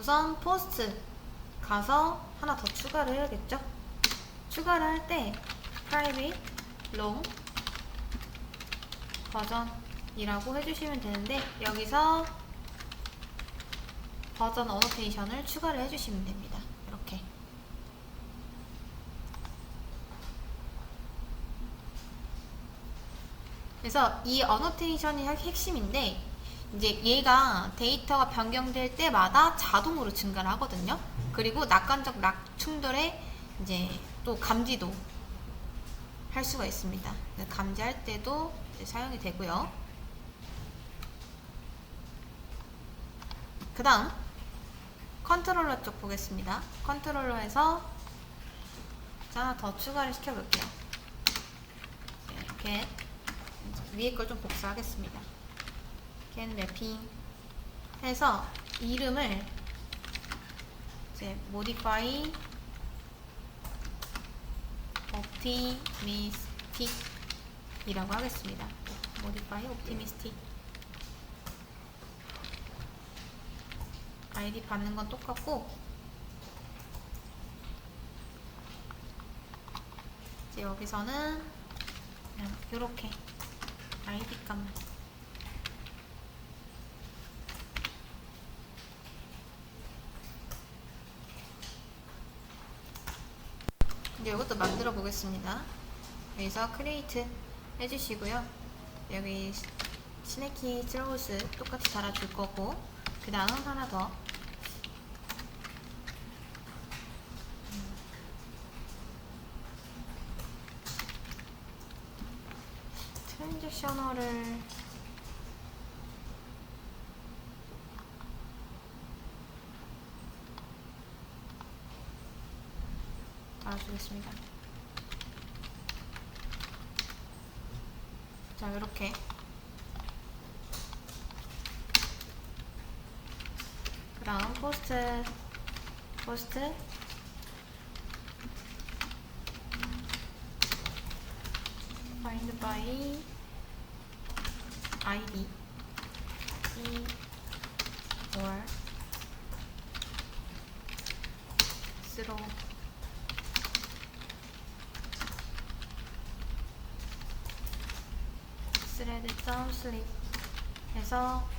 우선 포스트 가서 하나 더 추가를 해야겠죠. 추가를 할 때 private long 버전이라고 해주시면 되는데, 여기서 버전 어노테이션을 추가를 해주시면 됩니다. 이렇게. 그래서 이 어노테이션이 핵심인데, 이제 얘가 데이터가 변경될 때마다 자동으로 증가를 하거든요. 그리고 낙관적 락 충돌에 이제 또 감지도 할 수가 있습니다. 감지할 때도 이제 사용이 되고요. 그 다음 컨트롤러 쪽 보겠습니다. 컨트롤러에서 하나 더 추가를 시켜볼게요. 이렇게 위에 걸 좀 복사하겠습니다. 겟 맵핑 해서 이름을 이제 modify optimistic 이라고 하겠습니다. modify optimistic. 아이디 받는 건 똑같고, 이제 여기서는 그냥 이렇게 아이디 값만 이제 이것도 만들어 보겠습니다. 여기서 create 해주시고요. 여기 스네키 트러우스 똑같이 달아줄 거고, 그 다음 하나 더 트랜지셔널을 달아주겠습니다. 자, 이렇게 그 다음 포스트 find by id or throw thread.sleep 해서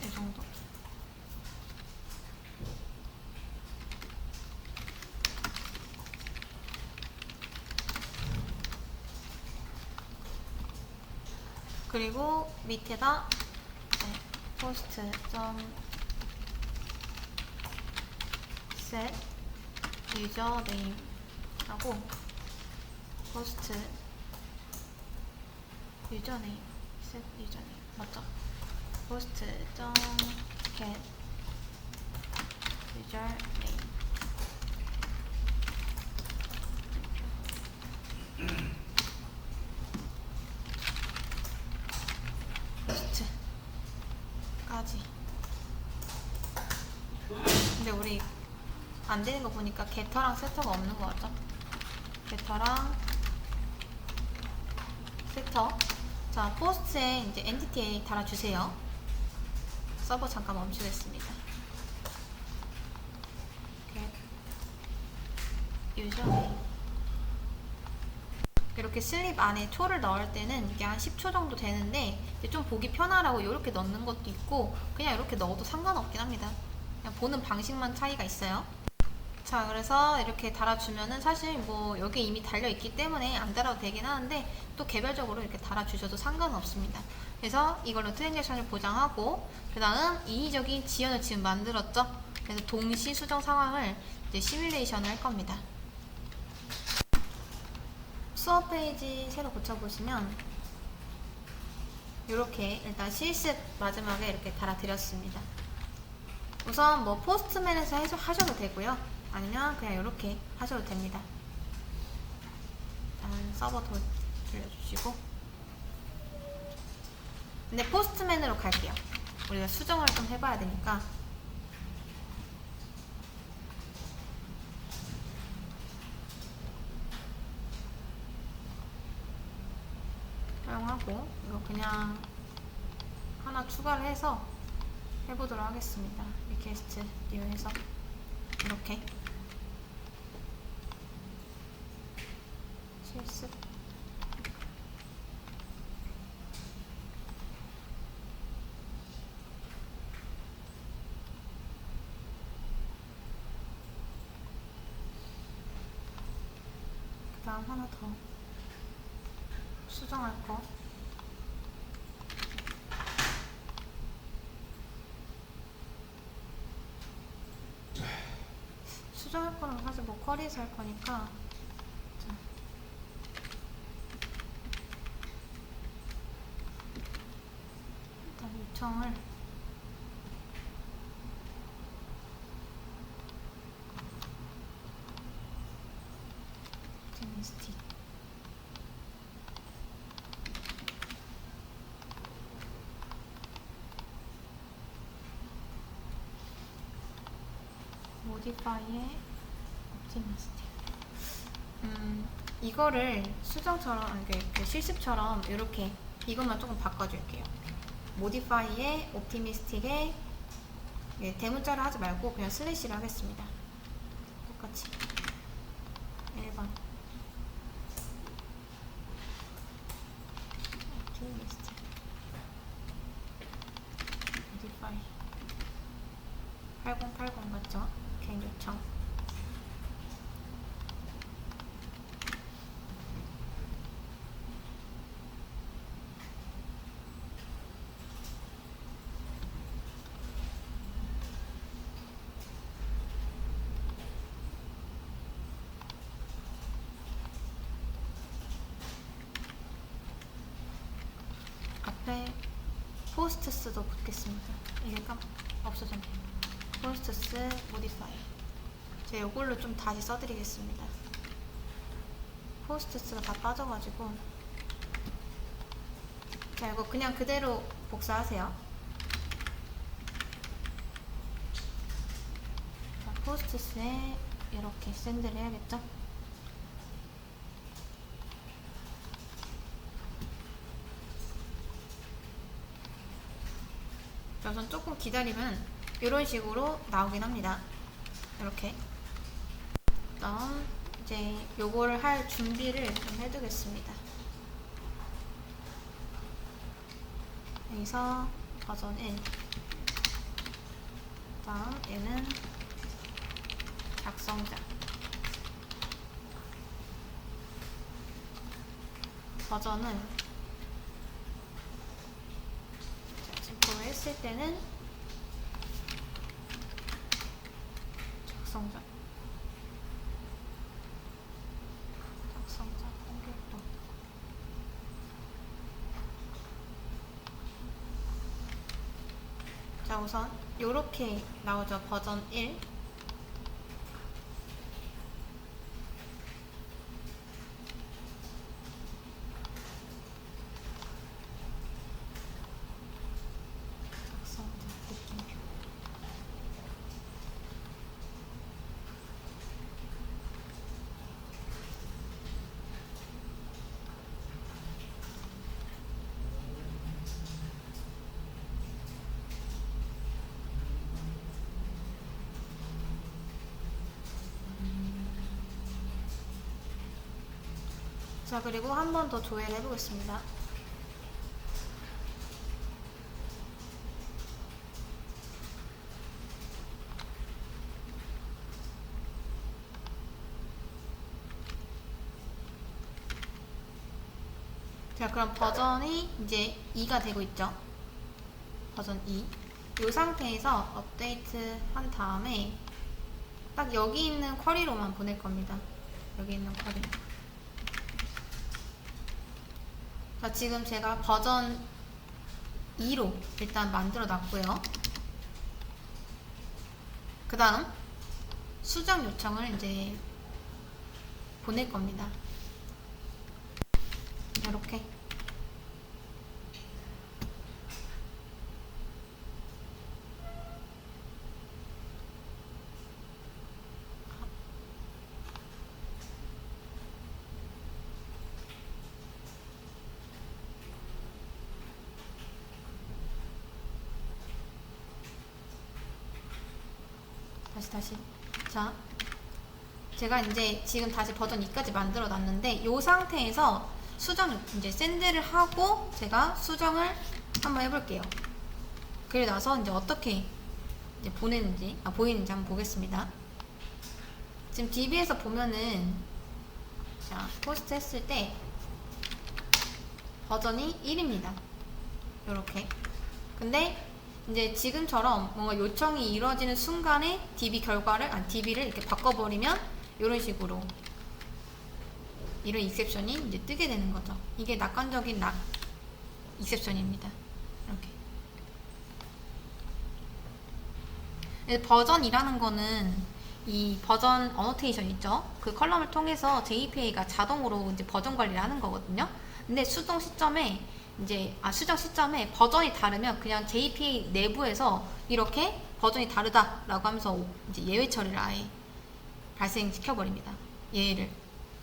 이 정도. 그리고 밑에다 post set username 하고 post username set username 맞죠? post get username post까지. 근데 우리 안 되는 거 보니까 게터랑 세터가 없는 거 같죠? 게터랑 세터. 자, 포스트에 이제 엔티티에 달아주세요. 서버 잠깐 멈추겠습니다. 유저네임. 이렇게 슬립 안에 초를 넣을 때는 이게 한 10초 정도 되는데, 좀 보기 편하라고 이렇게 넣는 것도 있고, 그냥 이렇게 넣어도 상관없긴 합니다. 그냥 보는 방식만 차이가 있어요. 자, 그래서 이렇게 달아주면은 사실 뭐 여기 이미 달려있기 때문에 안 달아도 되긴 하는데, 또 개별적으로 이렇게 달아주셔도 상관없습니다. 그래서 이걸로 트랜잭션을 보장하고, 그 다음 인위적인 지연을 지금 만들었죠? 그래서 동시 수정 상황을 이제 시뮬레이션을 할 겁니다. 수업 페이지 새로 고쳐보시면 이렇게 일단 실습 마지막에 이렇게 달아드렸습니다. 우선 뭐 포스트맨에서 하셔도 되고요, 아니면 그냥 이렇게 하셔도 됩니다. 일단 서버 돌려주시고, 근데 포스트맨으로 갈게요. 우리가 수정을 좀 해봐야 되니까. 하고 이거 그냥 하나 추가를 해서 해보도록 하겠습니다. 리퀘스트 뉴에서 이렇게 실습 그 다음 하나 더 수정할 거 수정할 거는 사실 뭐 쿼리에서 할 거니까 자. 일단 요청을 디미스틱 모디파이의 옵티미스틱 이거를 수정처럼 이렇게 실습처럼 이렇게 이것만 조금 바꿔줄게요. 모디파이의 옵티미스틱의 대문자를 하지 말고 그냥 슬래시를 하겠습니다. 똑같이 1번 옵티미스틱 모디파이 8080 맞죠? 개인 요청 앞에 포스트스도 붙겠습니다. 이게 없어졌네요. 포스트스 모디파이 제가 이걸로 좀 다시 써드리겠습니다. 포스트스가 다 빠져가지고 자 이거 그냥 그대로 복사하세요. 자, 포스트스에 이렇게 샌드를 해야겠죠? 우선 조금 기다리면 이런 식으로 나오긴 합니다. 이렇게 다음 이제 요거를 할 준비를 좀 해두겠습니다. 여기서 버전 1 다음 얘는 작성자 버전은 진포를 했을 때는 작성자 공격도 자 우선 요렇게 나오죠. 버전 1 자 그리고 한 번 더 조회를 해보겠습니다. 자 그럼 버전이 이제 2가 되고 있죠. 버전 2 이 상태에서 업데이트 한 다음에 딱 여기 있는 쿼리로만 보낼 겁니다. 여기 있는 쿼리. 자 지금 제가 버전 2로 일단 만들어 놨고요. 그 다음 수정 요청을 이제 보낼 겁니다. 이렇게 다시. 자, 제가 이제 지금 다시 버전 2까지 만들어 놨는데 이 상태에서 수정 이제 샌드를 하고 제가 수정을 한번 해볼게요. 그리고 나서 이제 어떻게 이제 보이는지 한번 보겠습니다. 지금 DB에서 보면은 자, 포스트 했을 때 버전이 1입니다. 요렇게. 근데 이제 지금처럼 뭔가 요청이 이루어지는 순간에 DB를 이렇게 바꿔버리면 이런 식으로 이런 익셉션이 이제 뜨게 되는 거죠. 이게 낙관적인 익셉션입니다. 이렇게. 버전이라는 거는 이 버전 어노테이션 있죠? 그 컬럼을 통해서 JPA가 자동으로 이제 버전 관리를 하는 거거든요. 근데 수정 시점에 버전이 다르면 그냥 JPA 내부에서 이렇게 버전이 다르다라고 하면서 이제 예외 처리를 아예 발생시켜 버립니다. 예외를.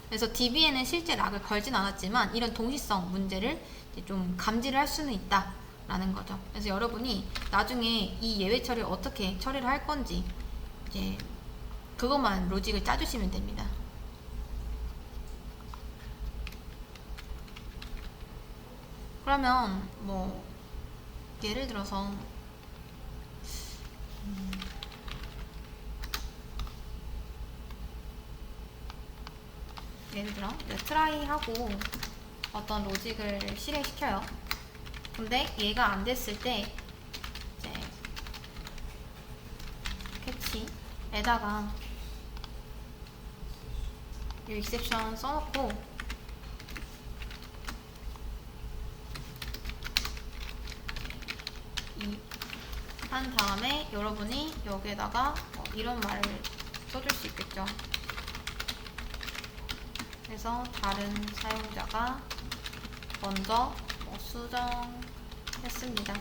그래서 DB에는 실제 락을 걸진 않았지만 이런 동시성 문제를 이제 좀 감지를 할 수는 있다라는 거죠. 그래서 여러분이 나중에 이 예외 처리를 어떻게 처리를 할 건지 이제 그것만 로직을 짜주시면 됩니다. 그러면 뭐 예를 들어서 예를 들어 트라이 하고 어떤 로직을 실행시켜요. 근데 얘가 안 됐을 때 이제 캐치에다가 이 익셉션 써놓고 한 다음에 여러분이 여기에다가 이런 말을 써줄 수 있겠죠. 그래서 다른 사용자가 먼저 수정했습니다.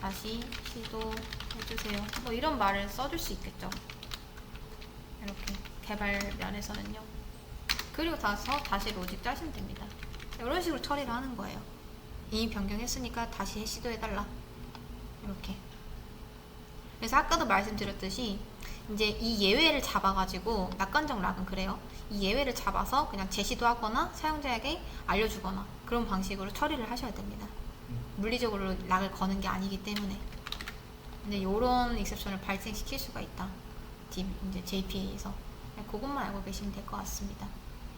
다시 시도해주세요. 뭐 이런 말을 써줄 수 있겠죠. 이렇게 개발면에서는요. 그리고 다시 로직 짜시면 됩니다. 이런 식으로 처리를 하는 거예요. 이미 변경했으니까 다시 시도해달라. 이렇게. 그래서 아까도 말씀드렸듯이 이제 이 예외를 잡아가지고 낙관적 락은 그래요. 이 예외를 잡아서 그냥 제시도 하거나 사용자에게 알려주거나 그런 방식으로 처리를 하셔야 됩니다. 물리적으로 락을 거는 게 아니기 때문에. 근데 요런 익셉션을 발생시킬 수가 있다. 이제 JPA에서. 그것만 알고 계시면 될 것 같습니다.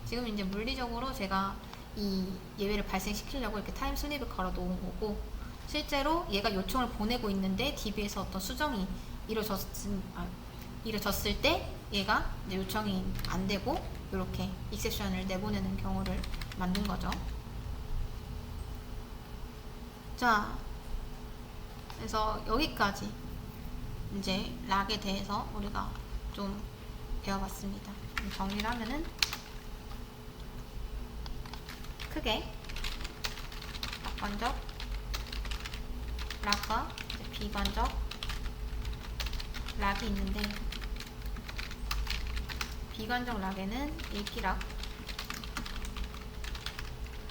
지금 이제 물리적으로 제가 이 예외를 발생시키려고 이렇게 타임 슬립을 걸어 놓은 거고, 실제로 얘가 요청을 보내고 있는데 DB에서 어떤 수정이 이루어졌을 때 얘가 이제 요청이 안 되고 이렇게 익셉션을 내보내는 경우를 만든 거죠. 자, 그래서 여기까지 이제 락에 대해서 우리가 좀 배워봤습니다. 정리를 하면은 크게 낙관적 락과 비관적 락이 있는데, 비관적 락에는 읽기락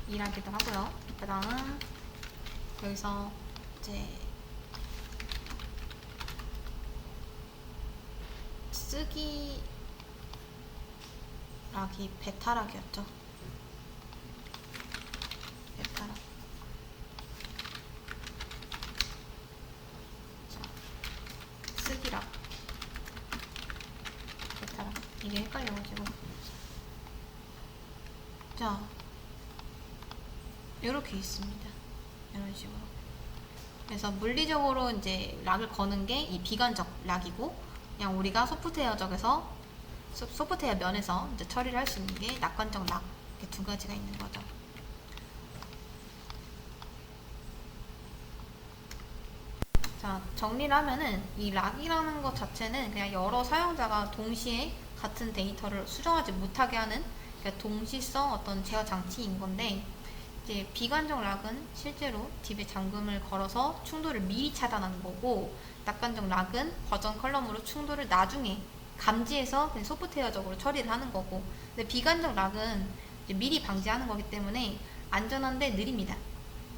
이라기도 하고요. 그 다음 여기서 이제 쓰기 락이 베타락이었죠. 베타락. 자, 쓰기락, 베타락. 이게 헷갈려가지고. 자, 이렇게 있습니다. 이런 식으로. 그래서 물리적으로 이제 락을 거는 게 이 비관적 락이고, 그냥 우리가 소프트웨어 면에서 이제 처리를 할 수 있는 게 낙관적 락, 이렇게 두 가지가 있는 거죠. 자, 정리를 하면은 이 락이라는 것 자체는 그냥 여러 사용자가 동시에 같은 데이터를 수정하지 못하게 하는, 그러니까 동시성 어떤 제어 장치인 건데, 이제 비관적 락은 실제로 DB에 잠금을 걸어서 충돌을 미리 차단하는 거고, 낙관적 락은 버전 컬럼으로 충돌을 나중에 감지해서 그냥 소프트웨어적으로 처리를 하는 거고, 근데 비관적 락은 이제 미리 방지하는 거기 때문에 안전한데 느립니다.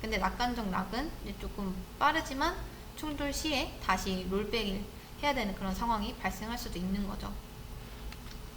근데 낙관적 락은 이제 조금 빠르지만 충돌 시에 다시 롤백을 해야 되는 그런 상황이 발생할 수도 있는 거죠.